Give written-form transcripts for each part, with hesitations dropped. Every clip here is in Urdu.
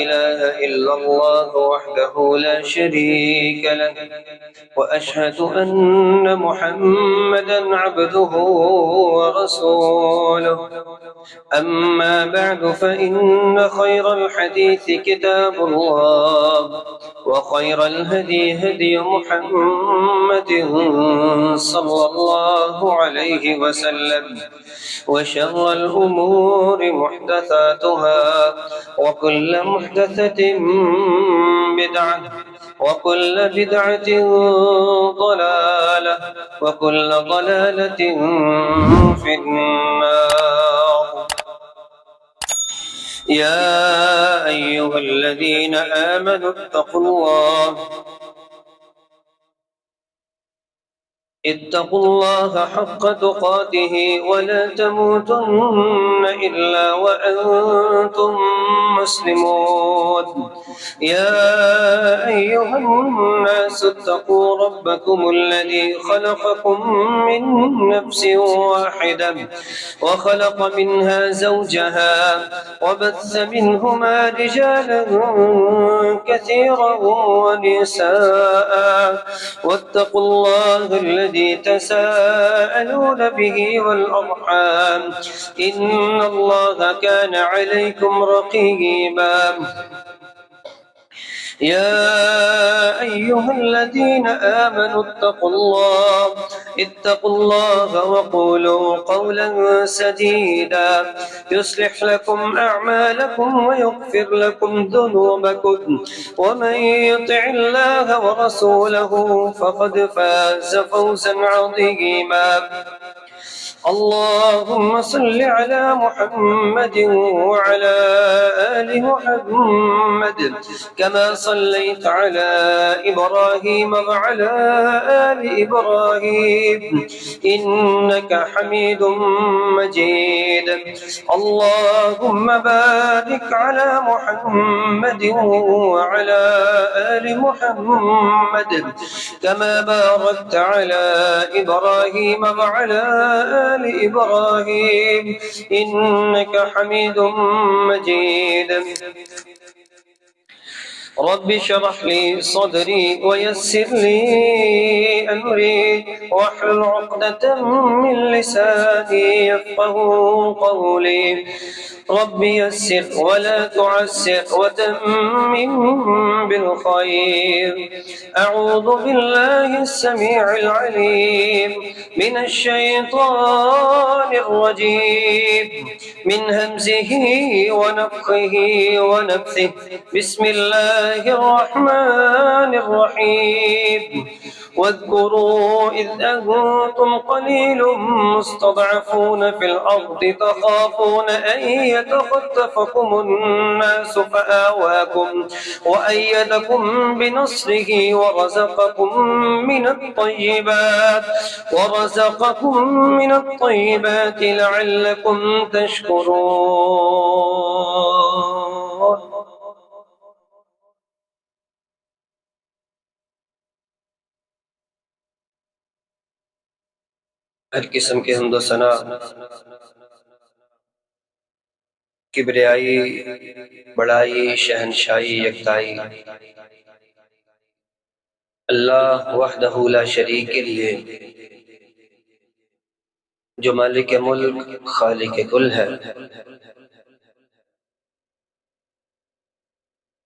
إله إلا الله وحده لا شريك له وأشهد أن محمدا عبده ورسوله. أما بعد فإن خير الحديث كتاب الله وخير الهدي هدي محمد صلى الله عليه وسلم وشر الأمور محدثاتها وكل محدثة بدعة وكل بدعة ضلالة وكل ضلالة في النار. يا أيها الذين آمنوا اتقوا الله حق تقاته ولا تموتن إلا وأنتم مسلمون. يا أيها الناس اتقوا ربكم الذي خلقكم من نفس واحدة وخلق منها زوجها وبث منهما رجالا كثيرا ونساء واتقوا الله الذي تساءلون به والأرحام إن الله كان عليكم رقيبا. يا أيها الذين آمنوا اتقوا الله وقولوا قولا سديدا يصلح لكم أعمالكم ويغفر لكم ذنوبكم ومن يطع الله ورسوله فقد فاز فوزا عظيما. اللهم صل على محمد وعلى آل محمد كما صليت على إبراهيم وعلى آل إبراهيم إنك حميد مجيد. اللهم بارك على محمد وعلى آل محمد كما باركت على إبراهيم وعلى آل إبراهيم إنك حميد مجيد. رب اشرح لي صدري ويسر لي أمري واحلل عقدة من لساني يفقهوا قولي. رب يسر ولا تعسر وتمم بالخير. أعوذ بالله السميع العليم من الشيطان الرجيم من همزه ونفخه ونفثه. بسم الله الرحمن الرحيم. واذكروا إذ أنتم قليل مستضعفون في الأرض تخافون أن يتخطفكم الناس فآواكم وأيدكم بنصره ورزقكم من الطيبات لعلكم تشكرون. ہر قسم کے حمد و ثنا، کبریائی، بڑائی، شہنشاہی، یکتائی اللہ وحدہ لا شریک کے لیے، جو مالک ملک، خالق کل ہے۔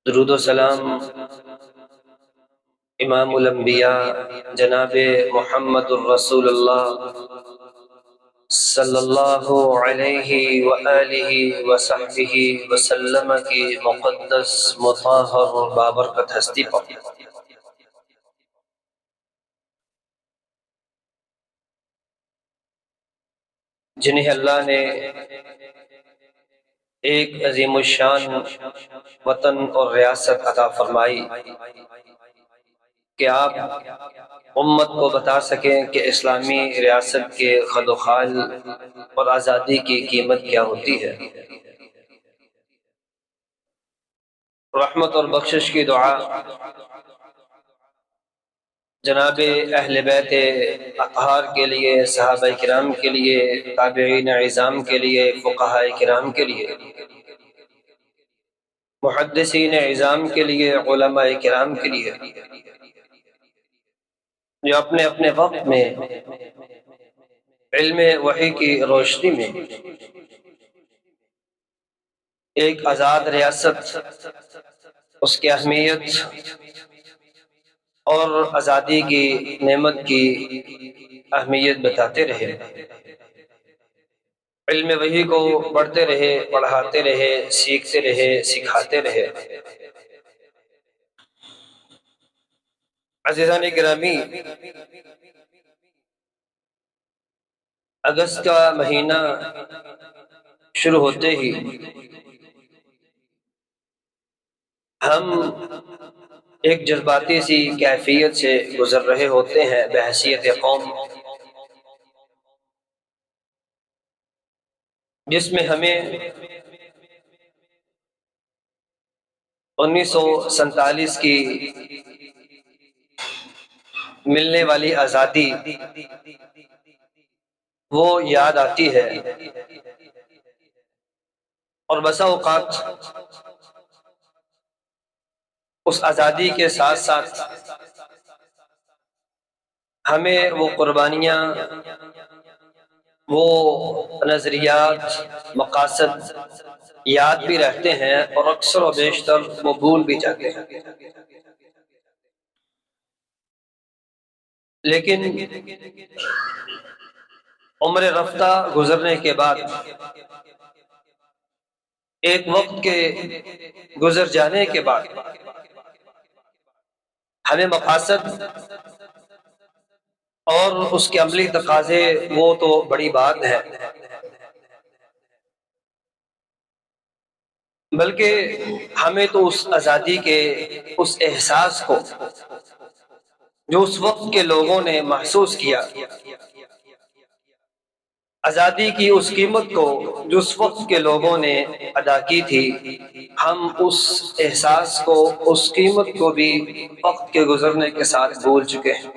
درود و سلام امام الانبیاء جناب محمد الرسول اللہ صلی اللہ علیہ وآلہ وصحبہ وسلم کی مقدس مطہر بابرکت ہستی پر جنہیں اللہ نے ایک عظیم الشان وطن اور ریاست عطا فرمائی کہ آپ امت کو بتا سکیں کہ اسلامی ریاست کے خد و خال اور آزادی کی قیمت کیا ہوتی ہے۔ رحمت اور بخشش کی دعا جناب اہل بیت اطہار کے لیے، صحابہ کرام کے لیے، تابعین عظام کے لیے، فقہاء کرام کے لیے، محدثین عظام کے لیے، علماء کرام کے لیے، جو اپنے اپنے وقت میں علم وحی کی روشنی میں ایک آزاد ریاست، اس کی اہمیت اور آزادی کی نعمت کی اہمیت بتاتے رہے، علم وحی کو پڑھتے رہے، پڑھاتے رہے، سیکھتے رہے، سکھاتے رہے۔ عزیزان گرامی، اگست کا مہینہ شروع ہوتے ہی ہم ایک جذباتی سی کیفیت سے گزر رہے ہوتے ہیں بحیثیت قوم، جس میں ہمیں 1947 کی ملنے والی آزادی وہ یاد آتی ہے، اور بسا اوقات اس آزادی کے ساتھ ساتھ ہمیں وہ قربانیاں، وہ نظریات، مقاصد یاد بھی رہتے ہیں، اور اکثر و بیشتر وہ بھول بھی جاتے ہیں۔ لیکن عمر رفتہ گزرنے کے بعد، ایک وقت کے گزر جانے کے بعد، ہمیں مقاصد اور اس کے عملی تقاضے وہ تو بڑی بات ہے، بلکہ ہمیں تو اس آزادی کے اس احساس کو جو اس وقت کے لوگوں نے محسوس کیا، آزادی کی اس قیمت کو جو اس وقت کے لوگوں نے ادا کی تھی، ہم اس احساس کو، اس قیمت کو بھی وقت کے گزرنے کے ساتھ بھول چکے ہیں۔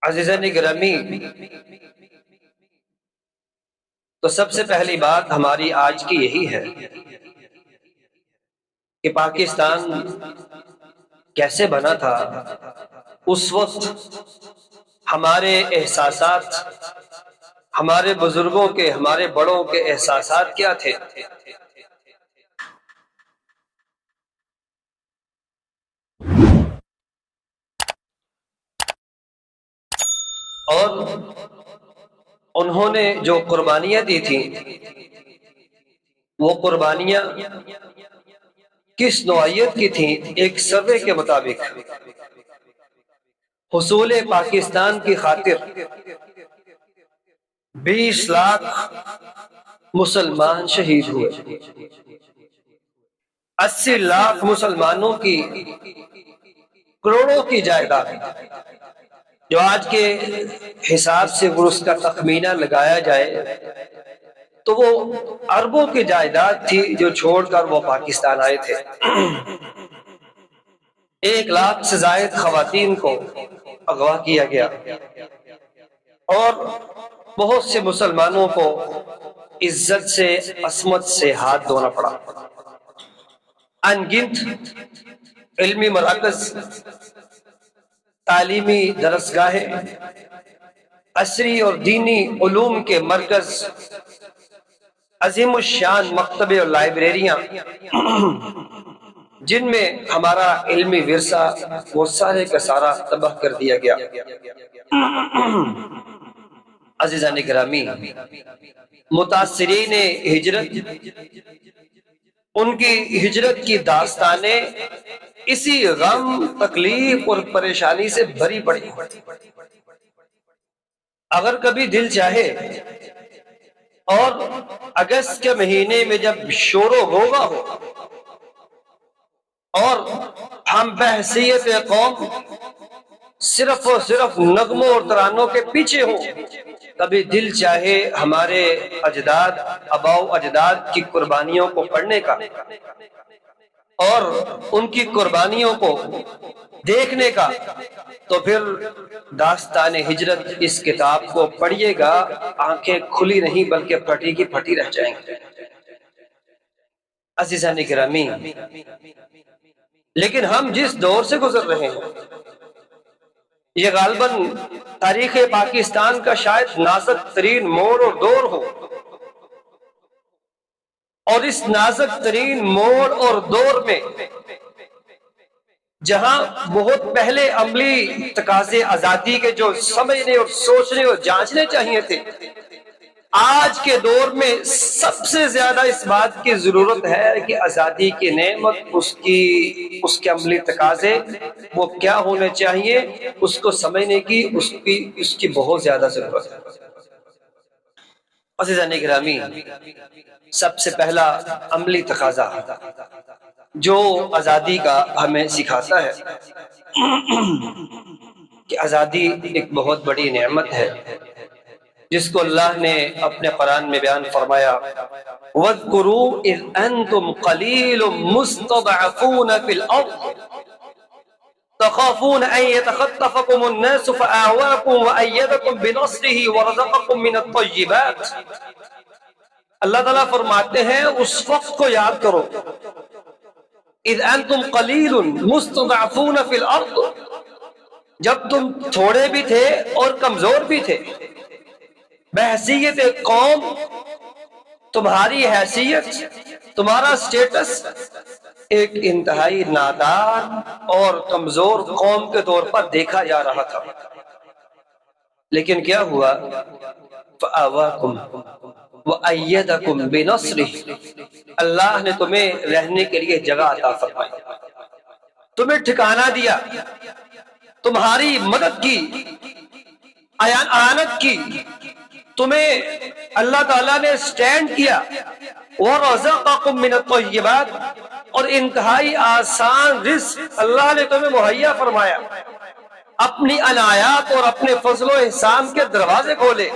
عزیزان گرامی، تو سب سے پہلی بات ہماری آج کی یہی ہے کہ پاکستان کیسے بنا تھا، اس وقت ہمارے احساسات، ہمارے بزرگوں کے، ہمارے بڑوں کے احساسات کیا تھے، اور انہوں نے جو قربانیاں دی تھیں، وہ قربانیاں کس نوعیت کی تھیں؟ ایک سروے کے مطابق حصول پاکستان کی خاطر 20 لاکھ مسلمان شہید ہوئے، 80 لاکھ مسلمانوں کی کروڑوں کی جائیداد، جو آج کے حساب سے اس کا تخمینہ لگایا جائے تو وہ اربوں کی جائیداد تھی جو چھوڑ کر وہ پاکستان آئے تھے۔ 1 لاکھ سے زائد خواتین کو اغوا کیا گیا، اور بہت سے مسلمانوں کو عزت سے، عصمت سے ہاتھ دھونا پڑا۔ ان گنت علمی مراکز، تعلیمی درسگاہیں، عصری اور دینی علوم کے مرکز، عظیم الشان مکتبے اور لائبریریاں، جن میں ہمارا علمی ورثہ وہ سارے کا سارا تباہ کر دیا گیا۔ عزیزان گرامی، متاثرین ہجرت، ان کی ہجرت کی داستانیں اسی غم، تکلیف اور پریشانی سے بھری پڑی۔ اگر کبھی دل چاہے اور اگست کے مہینے میں جب شور و غوغا ہو اور ہم بحیثیت قوم صرف اور صرف نغموں اور ترانوں کے پیچھے ہوں، کبھی دل چاہے ہمارے،، آباؤ، اجداد کی قربانیوں کو پڑھنے کا، لیکن 1947 اور ان کی قربانیوں کو دیکھنے کا، تو پھر داستان ہجرت اس کتاب کو پڑھیے گا، آنکھیں کھلی نہیں بلکہ پھٹی کی پھٹی رہ جائیں گے۔ عزیزان گرامی، لیکن ہم جس دور سے گزر رہے ہیں یہ غالباً تاریخ پاکستان کا شاید نازک ترین موڑ اور دور ہو، اور اس نازک ترین موڑ اور دور میں جہاں بہت پہلے عملی تقاضے آزادی کے جو سمجھنے اور سوچنے اور جانچنے چاہیے تھے، آج کے دور میں سب سے زیادہ اس بات کی ضرورت ہے کہ آزادی کی نعمت، اس کے عملی تقاضے وہ کیا ہونے چاہیے، اس کو سمجھنے کی اس کی بہت زیادہ ضرورت ہے۔ عزیزان گرامی، سب سے پہلا عملی تقاضا جو آزادی کا ہمیں سکھاتا ہے کہ آزادی ایک بہت بڑی نعمت ہے، جس کو اللہ نے اپنے قرآن میں بیان فرمایا، وَاذْكُرُوا إِذْ أَنْتُمْ قَلِيلٌ مُسْتَضْعَفُونَ فِي الْأَرْضِ تخافون أن يتخطفكم الناس فآواكم وأيدكم بنصره ورزقكم من الطيبات۔ اللہ تعالیٰ فرماتے ہیں اس وقت کو یاد کرو، اذ انتم قلیل مستضعفون فی الارض، جب تم تھوڑے بھی تھے اور کمزور بھی تھے، بحیثیت قوم تمہاری حیثیت، تمہارا سٹیٹس ایک انتہائی نادار اور کمزور قوم کے طور پر دیکھا جا رہا تھا، لیکن کیا ہوا؟ فآواکم وَأَيَّدَكُمْ بِنَصْرِهِ، اللہ نے تمہیں رہنے کے لیے جگہ عطا فرمائی، تمہیں ٹھکانہ دیا، تمہاری مدد کی، اعانت کی، تمہیں اللہ تعالیٰ نے سٹینڈ کیا، وَرَزَقَكُمْ مِنَ الطَّيِّبَاتِ، اور انتہائی آسان رزق اللہ نے تمہیں مہیا فرمایا، اپنی عنایات اور اپنے فضل و احسان کے دروازے کھولے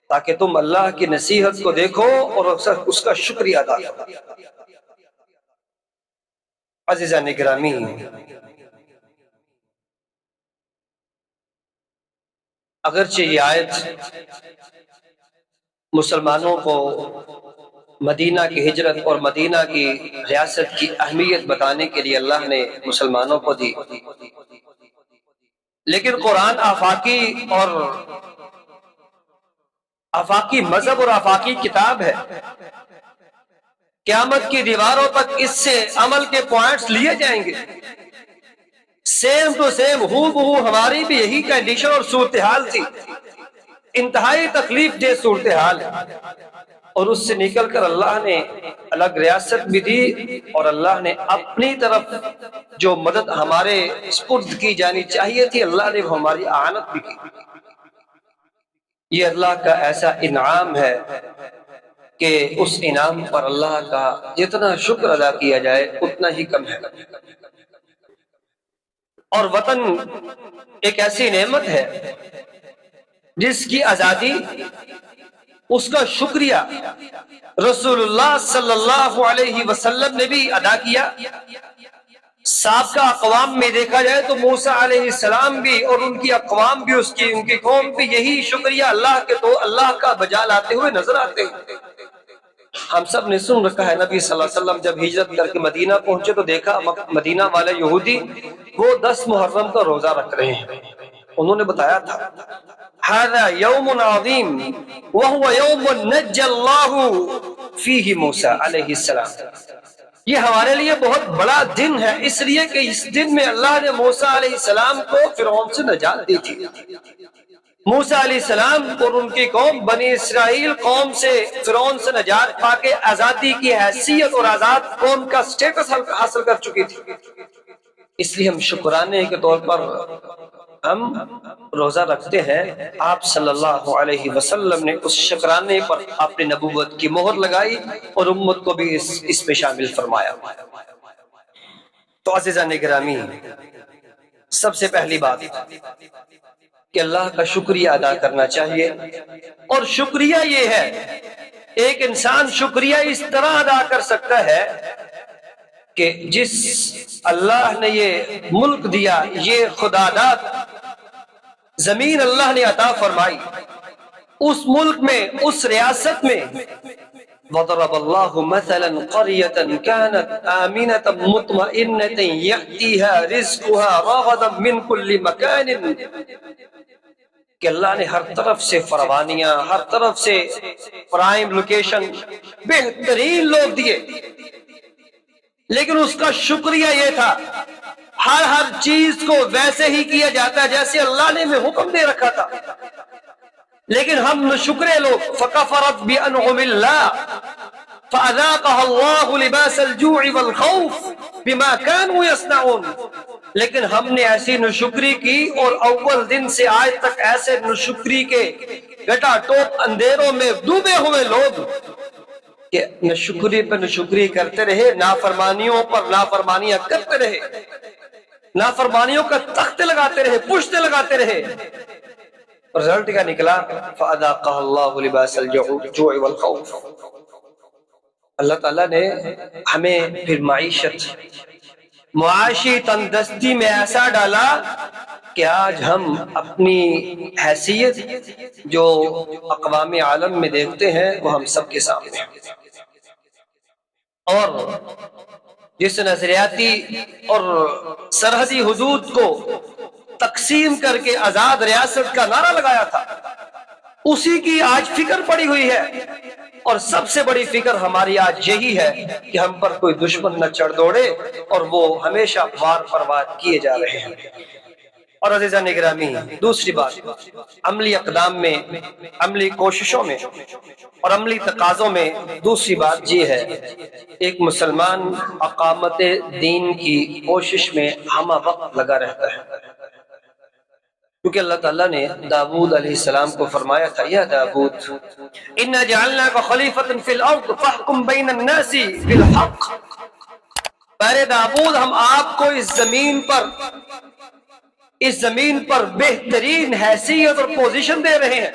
تاکہ تم اللہ کی نصیحت کو دیکھو اور اس کا شکریہ ادا کرو۔ عزیزان گرامی، اگرچہ یہ آیت مسلمانوں کو مدینہ کی ہجرت اور مدینہ کی ریاست کی اہمیت بتانے کے لیے اللہ نے مسلمانوں کو دی، لیکن قرآن آفاقی مذہب اور آفاقی کتاب ہے، قیامت کی دیواروں تک اس سے عمل کے پوائنٹس لیے جائیں گے، سیم ٹو سیم ہو بہو ہماری بھی یہی کنڈیشن اور صورتحال تھی، انتہائی تکلیف دہ صورتحال ہے، اور اس سے نکل کر اللہ نے الگ ریاست بھی دی، اور اللہ نے اپنی طرف جو مدد ہمارے سپرد کی جانی چاہیے تھی اللہ نے وہ ہماری اعانت بھی کی۔ یہ اللہ کا ایسا انعام ہے کہ اس انعام پر اللہ کا جتنا شکر ادا کیا جائے اتنا ہی کم ہے۔ اور وطن ایک ایسی نعمت ہے جس کی آزادی، اس کا شکریہ رسول اللہ صلی اللہ علیہ وسلم نے بھی ادا کیا۔ سابقہ اقوام میں دیکھا جائے تو موسیٰ علیہ السلام بھی اور ان کی اقوام بھی ان کی قوم بھی یہی شکریہ اللہ کا بجا لاتے ہوئے نظر آتے ہیں۔ ہم سب نے سن رکھا ہے نبی صلی اللہ علیہ وسلم جب ہجرت کر کے مدینہ پہنچے تو دیکھا مدینہ والے یہودی وہ 10 محرم کا روزہ رکھ رہے ہیں، انہوں نے بتایا تھا هذا يوم عظیم وهو يوم نجى الله فيه موسیٰ علیہ السلام، یہ ہمارے لیے بہت بڑا دن ہے، اس لیے کہ اس دن میں اللہ نے موسیٰ علیہ السلام کو فرعون سے نجات دی تھی۔ موسیٰ علیہ السلام اور ان کی قوم بنی اسرائیل قوم سے فرعون سے نجات پا کے آزادی کی حیثیت اور آزاد قوم کا سٹیٹس حاصل کر چکی تھی، اس لیے ہم شکرانے کے طور پر ہم روزہ رکھتے ہیں۔ آپ صلی اللہ علیہ وسلم نے اس شکرانے پر اپنی نبوت کی مہر لگائی اور امت کو بھی اس میں شامل فرمایا۔ تو عزیزان گرامی، سب سے پہلی بات کہ اللہ کا شکریہ ادا کرنا چاہیے، اور شکریہ یہ ہے ایک انسان شکریہ اس طرح ادا کر سکتا ہے کہ جس اللہ نے یہ ملک دیا، یہ خداداد زمین اللہ نے عطا فرمائی، اس ملک میں، اس ریاست میں وضرب اللہ مثلا قریۃ كانت آمنة مطمئنة یأتیها رزقها رغدا من کل مکان، کہ اللہ نے ہر طرف سے فراوانیاں، ہر طرف سے پرائم لوکیشن، بہترین لوگ دیے، لیکن اس کا شکریہ یہ تھا ہر چیز کو ویسے ہی کیا جاتا ہے جیسے اللہ نے ہمیں حکم دے رکھا تھا، لیکن ہم نشکرے لوگ فکفرت بانعم اللہ فاذاقها اللہ لباس الجوع والخوف بما كانوا يصنعون، لیکن ہم نے ایسی نشکری کی اور اول دن سے آج تک ایسے نشکری کے گٹا ٹوپ اندھیروں میں ڈوبے ہوئے لوگ کہ نشکری پر نشکری کرتے رہے، نافرمانیوں پر نافرمانیاں کرتے رہے، نافرمانیوں کا تخت لگاتے رہے، پشتے لگاتے رہے، رزلٹ کیا نکلا؟ فَأَذَاقَهَا اللَّهُ لِبَاسَ الْجُوعِ وَالْخَوْفِ، اللہ تعالیٰ نے ہمیں پھر معیشت، معاشی تندرستی میں ایسا ڈالا کہ آج ہم اپنی حیثیت جو اقوام عالم میں دیکھتے ہیں وہ ہم سب کے سامنے ہیں، اور جس نظریاتی اور سرحدی حدود کو تقسیم کر کے آزاد ریاست کا نعرہ لگایا تھا، اسی کی آج فکر پڑی ہوئی ہے، اور سب سے بڑی فکر ہماری آج یہی ہے کہ ہم پر کوئی دشمن نہ چڑھ دوڑے، اور وہ ہمیشہ وار پر وار کیے جا رہے ہیں۔ اور عزیزان گرامی، دوسری بات، عملی اقدام میں، عملی کوششوں میں اور عملی تقاضوں میں دوسری بات یہ ہے، ایک مسلمان اقامت دین کی کوشش میں ہمہ وقت لگا رہتا ہے، کیونکہ اللہ تعالیٰ نے داؤد علیہ السلام کو فرمایا تھا، یا داؤد انا جعلناک خلیفۃ فی الارض فاحکم بین الناس بالحق، پیارے داؤد ہم آپ کو اس زمین پر بہترین حیثیت اور پوزیشن دے رہے ہیں،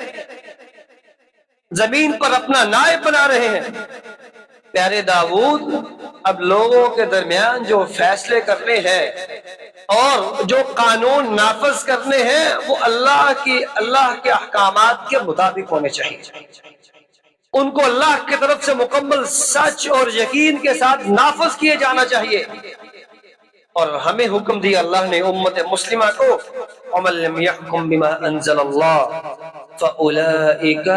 زمین پر اپنا نائب بنا رہے ہیں۔ پیارے داؤد، اب لوگوں کے درمیان جو فیصلے کرنے ہیں اور جو قانون نافذ کرنے ہیں وہ اللہ کے احکامات کے مطابق ہونے چاہیے، ان کو اللہ کی طرف سے مکمل سچ اور یقین کے ساتھ نافذ کیے جانا چاہیے۔ اور ہمیں حکم دیا اللہ نے امت مسلمہ کو، وَمَن لَّمْ يَحْكُم بِمَا أَنزَلَ اللَّهُ فَأُولَٰئِكَ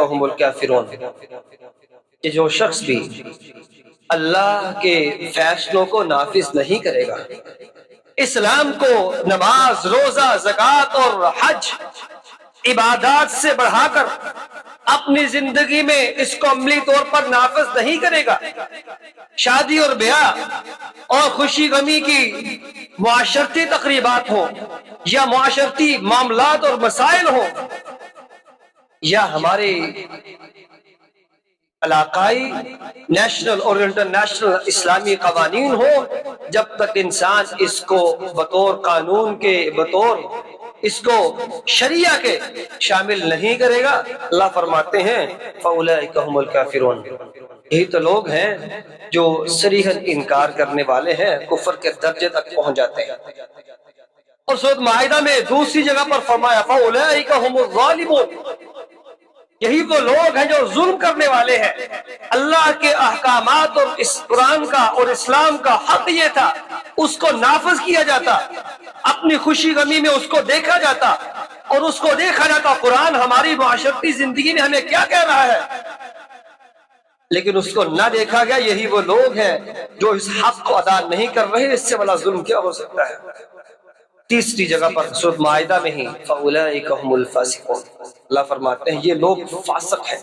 هُمُ الْكَافِرُونَ، کہ جو شخص بھی اللہ کے فیصلوں کو نافذ نہیں کرے گا، اسلام کو نماز، روزہ، زکوٰۃ اور حج عبادات سے بڑھا کر اپنی زندگی میں اس کو عملی طور پر نافذ نہیں کرے گا، شادی اور بیاہ اور خوشی غمی کی معاشرتی تقریبات ہوں یا معاشرتی معاملات اور مسائل ہوں یا ہمارے علاقائی، نیشنل اور انٹرنیشنل اسلامی قوانین ہوں، جب تک انسان اس کو بطور قانون کے، بطور اس کو شریعہ کے شامل نہیں کرے گا، اللہ فرماتے ہیں فَأُولَٰئِكَ هُمُ الْكَافِرُونَ، یہی تو لوگ ہیں جو صریحاً انکار کرنے والے ہیں، کفر کے درجے تک پہنچ جاتے ہیں۔ اور سورۃ مائدہ میں دوسری جگہ پر فرمایا فَأُولَٰئِكَ هُمُ الظَّالِمُونَ، یہی وہ لوگ ہیں جو ظلم کرنے والے ہیں۔ اللہ کے احکامات اور اس قرآن کا اور اسلام کا حق یہ تھا، اس کو نافذ کیا جاتا، اپنی خوشی غمی میں اس کو دیکھا جاتا، اور اس کو دیکھا جاتا قرآن ہماری معاشرتی زندگی میں ہمیں کیا کہہ رہا ہے، لیکن اس کو نہ دیکھا گیا۔ یہی وہ لوگ ہیں جو اس حق کو ادا نہیں کر رہے، اس سے بڑا ظلم کیا ہو سکتا ہے۔ تیسری جگہ پر سورۃ مائدہ میں ہی فَأُولَٰئِكَ هُمُ الْفَاسِقُونَ، اللہ فرماتے ہیں یہ لوگ فاسق ہیں،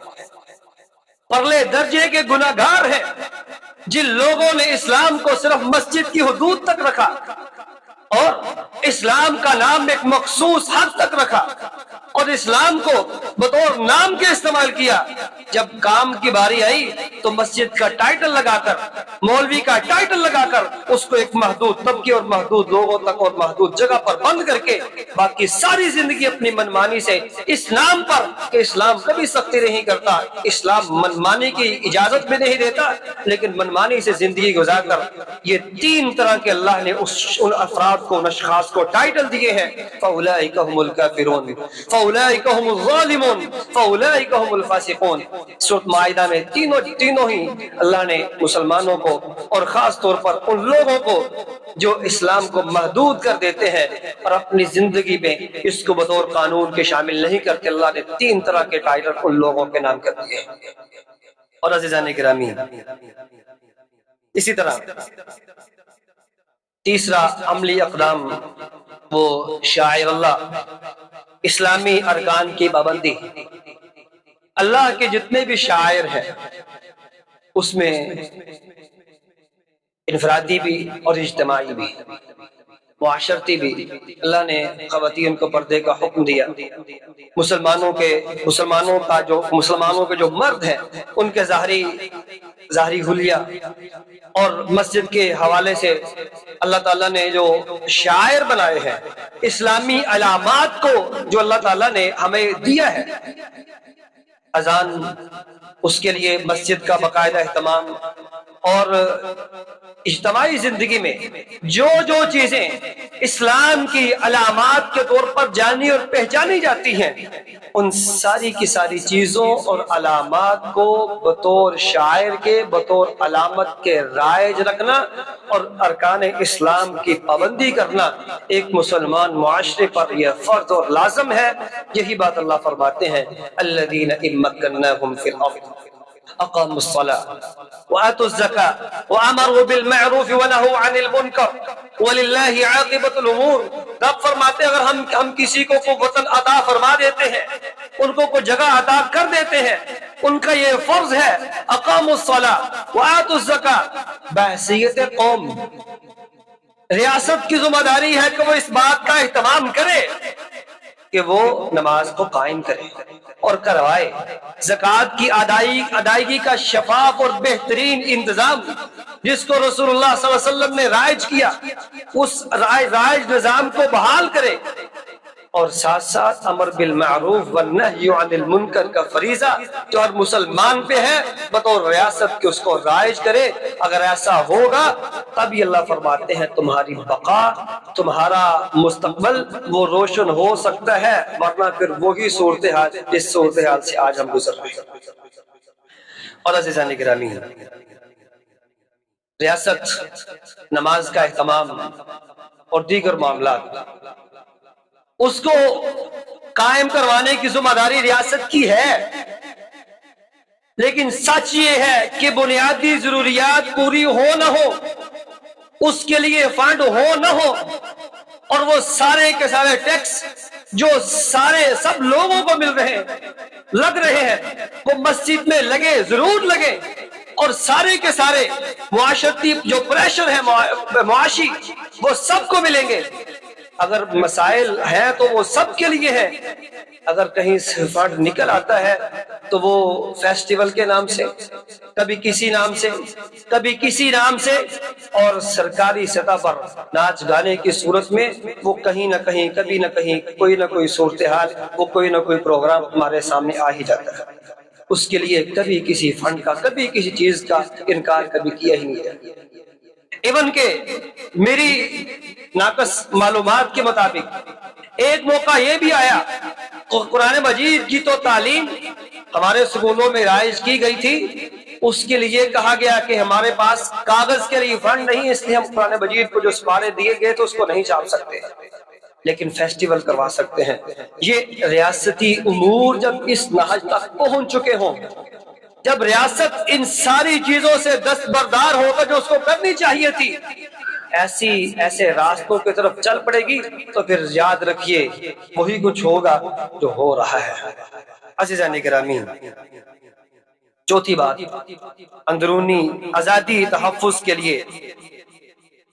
پرلے درجے کے گناہگار ہیں، جن لوگوں نے اسلام کو صرف مسجد کی حدود تک رکھا اور اسلام کا نام ایک مخصوص حد تک رکھا اور اسلام کو بطور نام کے استعمال کیا. جب کام کی باری آئی تو مسجد کا ٹائٹل لگا کر، مولوی کا ٹائٹل لگا کر اس کو ایک محدود طبقے اور محدود لوگوں تک اور محدود جگہ پر بند کر کے باقی ساری زندگی اپنی منمانی سے اس نام پر کہ اسلام کبھی سختی نہیں کرتا، اسلام منمانی کی اجازت بھی نہیں دیتا، لیکن منمانی سے زندگی گزار کر یہ تین طرح کے اللہ نے ان افراد کو، ان اشخاص کو ٹائٹل دیے ہیں. فَأُولَٰئِكَ هُمُ الْكَافِرُونَ فَأُولَٰئِكَ هُمُ الظَّالِمُونَ فَأُولَٰئِكَ هُمُ الْفَاسِقُونَ. سورۃ مائدہ میں تینوں ہی اللہ نے مسلمانوں کو اور خاص طور پر ان لوگوں کو جو اسلام کو محدود کر دیتے ہیں اور اپنی زندگی میں اس کو بطور قانون کے شامل نہیں کرتے، اللہ نے تین طرح کے ٹائٹل ان لوگوں کے نام کر دیے. اور عزیزان گرامی، اسی طرح تیسرا عملی اقدام وہ شاعر اللہ، اسلامی ارکان کی پابندی. اللہ کے جتنے بھی شاعر ہیں اس میں انفرادی بھی اور اجتماعی بھی، معاشرتی بھی، اللہ نے خواتین کو پردے کا حکم دیا. مسلمانوں کے جو مرد ہیں ان کے ظاہری حلیہ اور مسجد کے حوالے سے اللہ تعالیٰ نے جو شاعر بنائے ہیں، اسلامی علامات کو جو اللہ تعالیٰ نے ہمیں دیا ہے، اذان، اس کے لیے مسجد کا باقاعدہ اہتمام، اور اجتماعی زندگی میں جو چیزیں اسلام کی علامات کے طور پر جانی اور پہچانی جاتی ہیں، ان ساری کی ساری چیزوں اور علامات کو بطور شاعر کے، بطور علامت کے رائج رکھنا اور ارکان اسلام کی پابندی کرنا ایک مسلمان معاشرے پر یہ فرض اور لازم ہے. یہی بات اللہ فرماتے ہیں، الذین ان مکناہم فی الارض اقاموا الصلاة وآتوا الزکاة وامروا بالمعروف ونہوا عن المنکر وللہ عاقبۃ الامور. رب فرماتے ہیں اگر ہم کسی کو وطن عطا فرما دیتے ہیں، ان کو کوئی جگہ عطا کر دیتے ہیں، ان کا یہ فرض ہے اقاموا الصلاة وآتوا الزکاة، بحیثیت قوم ریاست کی ذمہ داری ہے کہ وہ اس بات کا اہتمام کرے کہ وہ نماز کو قائم کرے اور کروائے. زکوٰۃ کی ادائیگی کا شفاف اور بہترین انتظام جس کو رسول اللہ صلی اللہ علیہ وسلم نے رائج کیا، اس رائج نظام کو بحال کرے، اور ساتھ ساتھ امر بالمعروف والنہی عن المنکر کا فریضہ جو ہر مسلمان پہ ہے بطور ریاست کے اس کو رائج کرے. اگر ایسا ہوگا تبھی اللہ فرماتے ہیں تمہاری بقا، تمہارا مستقبل وہ روشن ہو سکتا ہے، ورنہ پھر وہی صورتحال جس صورتحال سے آج ہم گزر رہے ہیں. اور عزیزان گرامی، ریاست، نماز کا اہتمام اور دیگر معاملات، اس کو قائم کروانے کی ذمہ داری ریاست کی ہے، لیکن سچ یہ ہے کہ بنیادی ضروریات پوری ہو نہ ہو، اس کے لیے فنڈ ہو نہ ہو، اور وہ سارے کے سارے ٹیکس جو سب لوگوں کو مل رہے ہیں، لگ رہے ہیں، وہ مسجد میں لگے، ضرور لگے، اور سارے کے سارے معاشرتی جو پریشر ہے معاشی وہ سب کو ملیں گے. اگر مسائل ہیں تو وہ سب کے لیے ہیں. اگر کہیں سے فنڈ نکل آتا ہے تو وہ فیسٹیول کے نام سے، کبھی کسی نام سے، کبھی کسی نام سے، اور سرکاری سطح پر ناچ گانے کی صورت میں وہ کہیں نہ کہیں، کبھی نہ کہیں، کوئی نہ کوئی صورتحال، وہ کوئی نہ کوئی پروگرام ہمارے سامنے آ ہی جاتا ہے. اس کے لیے کبھی کسی فنڈ کا، کبھی کسی چیز کا انکار کبھی کیا ہی نہیں ہے. ایون کہ میری ناقص معلومات کے مطابق ایک موقع یہ بھی آیا، قرآن مجید کی تو تعلیم ہمارے اسکولوں میں رائج کی گئی تھی، اس کے لیے کہا گیا کہ ہمارے پاس کاغذ کے لیے فنڈ نہیں، اس لیے ہم قرآن مجید کو جو سپارے دیے گئے تو اس کو نہیں چھاپ سکتے، لیکن فیسٹیول کروا سکتے ہیں. یہ ریاستی امور جب اس نہج تک پہنچ چکے ہوں، جب ریاست ان ساری چیزوں سے دستبردار ہو کر جو اس کو کرنی چاہیے تھی ایسے راستوں کی طرف چل پڑے گی، تو پھر یاد رکھیے وہی کچھ ہوگا جو ہو رہا ہے. عزیزان گرامی، چوتھی بات، اندرونی آزادی تحفظ کے لیے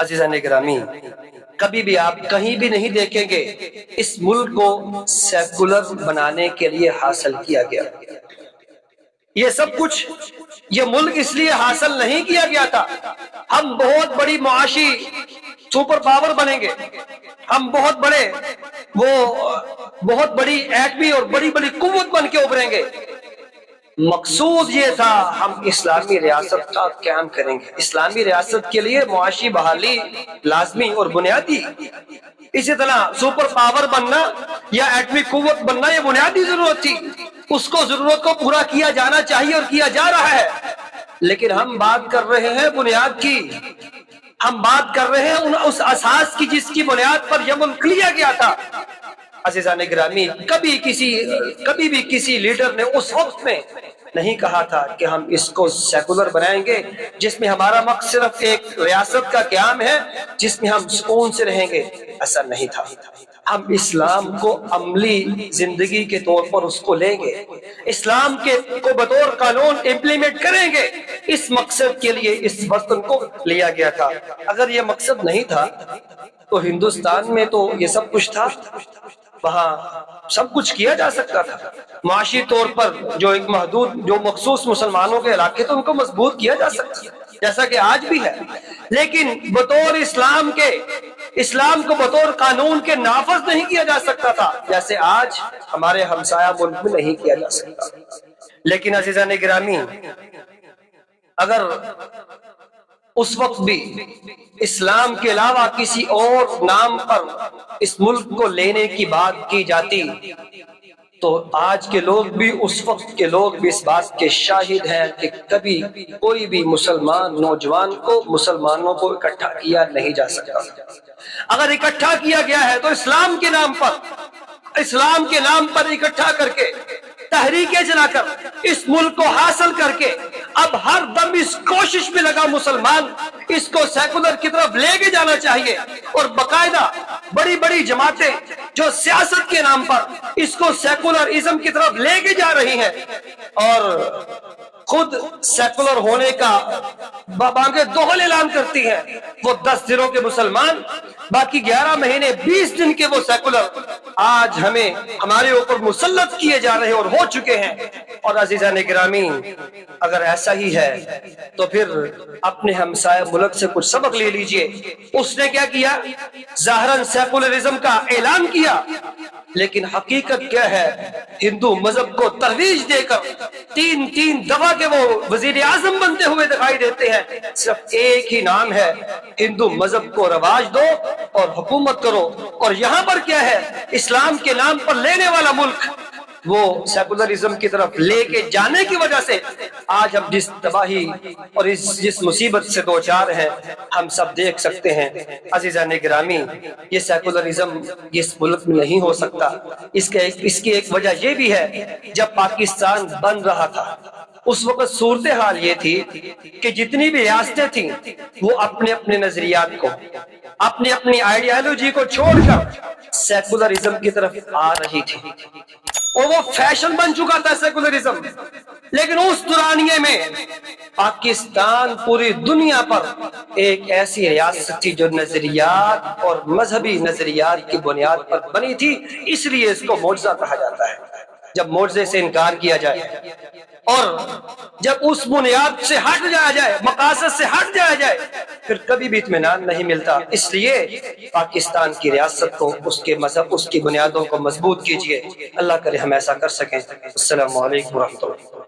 عزیزان گرامی، کبھی بھی آپ کہیں بھی نہیں دیکھیں گے اس ملک کو سیکولر بنانے کے لیے حاصل کیا گیا۔ یہ سب کچھ یہ ملک اس لیے حاصل نہیں کیا گیا تھا ہم بہت بڑی معاشی سپر پاور بنیں گے، ہم بہت بڑی ایٹمی اور بڑی بڑی قوت بن کے ابھریں گے۔ مقصود یہ تھا ہم اسلامی ریاست کا قیام کریں گے۔ اسلامی ریاست کے لیے معاشی بحالی لازمی اور بنیادی، اسی طرح سپر پاور بننا یا ایٹمی قوت بننا یہ بنیادی ضرورت تھی، اس کو ضرورت کو پورا کیا جانا چاہیے اور کیا جا رہا ہے۔ لیکن ہم بات کر رہے ہیں بنیاد کی، ہم بات کر رہے ہیں اس اساس کی جس کی بنیاد پر یہ ملک لیا گیا تھا۔ عزیزان گرامی، کبھی بھی کسی لیڈر نے اس وقت میں نہیں کہا تھا کہ ہم اس کو سیکولر بنائیں گے جس میں ہمارا مقصد صرف ایک ریاست کا قیام ہے جس میں ہم سکون سے رہیں گے۔ ایسا نہیں تھا، ہم اسلام کو عملی زندگی کے طور پر اس کو لیں گے، اسلام کو بطور قانون امپلیمنٹ کریں گے۔ اس مقصد کے لیے اس وطن کو لیا گیا تھا۔ اگر یہ مقصد نہیں تھا تو ہندوستان میں تو یہ سب کچھ تھا، وہاں سب کچھ کیا جا سکتا تھا۔ معاشی طور پر جو ایک محدود جو مخصوص مسلمانوں کے علاقے تھے ان کو مضبوط کیا جا سکتا جیسا کہ آج بھی ہے، لیکن بطور اسلام کو بطور قانون کے نافذ نہیں کیا جا سکتا تھا جیسے آج ہمارے ہمسایہ ملک میں نہیں کیا جا سکتا۔ لیکن عزیزان گرامی، اگر اس وقت بھی اسلام کے علاوہ کسی اور نام پر اس ملک کو لینے کی بات کی جاتی تو آج کے لوگ بھی اس وقت کے لوگ بھی اس بات کے شاہد ہیں کہ کبھی کوئی بھی مسلمان نوجوان کو مسلمانوں کو اکٹھا کیا نہیں جا سکتا۔ اگر اکٹھا کیا گیا ہے تو اسلام کے نام پر اکٹھا کر کے تحریکیں چلا کر اس ملک کو حاصل کر کے اب ہر دم اس کوشش میں لگا مسلمان اس کو سیکولر کی طرف لے کے جانا چاہیے، اور باقاعدہ بڑی بڑی جماعتیں جو سیاست کے نام پر اس کو سیکولرزم کی طرف لے کے جا رہی ہیں اور خود سیکولر ہونے کا بانگے دوہل اعلان کرتی ہیں۔ وہ 10 دنوں کے مسلمان، باقی 11 مہینے 20 دن کے وہ سیکولر آج ہمارے اوپر مسلط کیے جا رہے اور ہو چکے ہیں۔ اور عزیزان گرامی، اگر ایسا ہی ہے تو پھر اپنے ہمسایہ ملک سے کچھ سبق لے لیجئے۔ اس نے کیا کیا؟ ظاہراً سیکولرزم کا اعلان کیا، لیکن حقیقت کیا ہے؟ ہندو مذہب کو ترویج دے کر تین دفعہ کے وہ وزیر اعظم بنتے ہوئے دکھائی دیتے ہیں۔ صرف ایک ہی نام ہے، ہندو مذہب کو رواج دو اور حکومت کرو، اور یہاں پر کیا ہے؟ اسلام کے نام پر لینے والا ملک وہ سیکولرزم کی طرف لے کے جانے کی وجہ سے آج ہم جس تباہی اور جس مصیبت سے دوچار ہیں ہم سب دیکھ سکتے ہیں۔ عزیزان گرامی، یہ سیکولرزم اس ملک میں نہیں ہو سکتا۔ اس کی ایک وجہ یہ بھی ہے، جب پاکستان بن رہا تھا اس وقت صورتحال یہ تھی کہ جتنی بھی ریاستیں تھیں وہ اپنے نظریات کو، اپنی آئیڈیالوجی کو چھوڑ کر سیکولرزم کی طرف آ رہی تھی، اور وہ فیشن بن چکا تھا سیکولرزم۔ لیکن اس دورانیے میں پاکستان پوری دنیا پر ایک ایسی ریاست تھی جو نظریات اور مذہبی نظریات کی بنیاد پر بنی تھی، اس لیے اس کو معجزہ کہا جاتا ہے۔ جب معجزے سے انکار کیا جائے اور جب اس بنیاد سے ہٹ جایا جائے، مقاصد سے ہٹ جایا جائے، پھر کبھی بھی اطمینان نہیں ملتا۔ اس لیے پاکستان کی ریاست کو، اس کے مذہب، اس کی بنیادوں کو مضبوط کیجیے۔ اللہ کرے ہم ایسا کر سکیں۔ السلام علیکم ورحمۃ اللہ۔